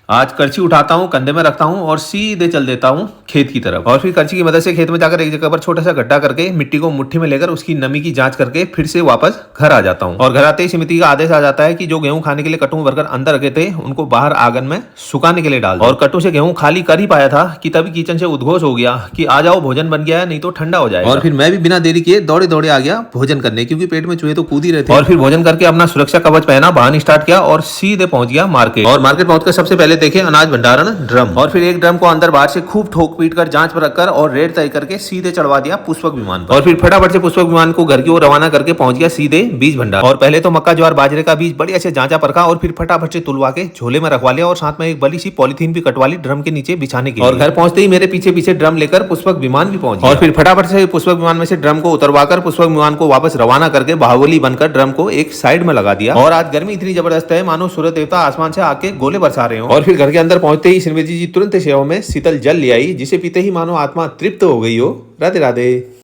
आज करची उठाता हूँ, कंधे में रखता हूँ और सीधे चल देता हूँ खेत की तरफ। और फिर करची की मदद से खेत में जाकर एक जगह पर छोटा सा गड्ढा करके मिट्टी को मुट्ठी में लेकर उसकी नमी की जांच करके फिर से वापस घर आ जाता हूँ। और घर आते ही समिति का आदेश आ जाता है कि जो गेहूं खाने के लिए कट्टू में भरकर अंदर रखे थे उनको बाहर आंगन में सुखाने के लिए डाल दो। और कट्टू से गेहूं खाली कर ही पाया था कि तभी किचन से उद्घोष हो गया कि आ जाओ, भोजन बन गया है, नहीं तो ठंडा हो जाएगा। और फिर मैं भी बिना देरी किए दौड़े दौड़े आ गया भोजन करने, क्योंकि पेट में चूहे तो कूद ही रहे थे। और फिर भोजन करके अपना सुरक्षा कवच पहना, बहान स्टार्ट किया और सीधे पहुंच गया मार्केट। और मार्केट पहुंचकर सबसे पहले देखे अनाज भंडारण ड्रम, और फिर एक ड्रम को अंदर बाहर से खूब ठोक पीट कर जांच पर रखकर और रेट तय करके सीधे चढ़वा दिया पुष्पक विमान पर। और फिर फटाफट से पुष्पक विमान को घर की ओर रवाना करके पहुंच गया सीधे बीज भंडार। और पहले तो मक्का, ज्वार, बाजरे का बीज बढ़िया से जांचा परखा और फिर फटाफट से तुलवा के झोले में रखवा लिया और साथ में एक बड़ी सी पॉलिथीन भी कटवा ली ड्रम के नीचे बिछाने के लिए। और घर पहुंचते ही मेरे पीछे पीछे ड्रम लेकर पुष्पक विमान भी पहुंच गया। और फिर फटाफट से पुष्पक विमान में से ड्रम को उतरवाकर पुष्पक विमान को वापस रवाना करके बाहुबली बनकर ड्रम को एक साइड में लगा दिया। और आज गर्मी इतनी जबरदस्त है मानो सूर्य देवता आसमान से आके गोले बरसा रहे हो। और फिर घर के अंदर पहुंचते ही श्रीमती जी तुरंत सेवा में शीतल जल ले आई, जिसे पीते ही मानो आत्मा तृप्त हो गई हो। राधे राधे।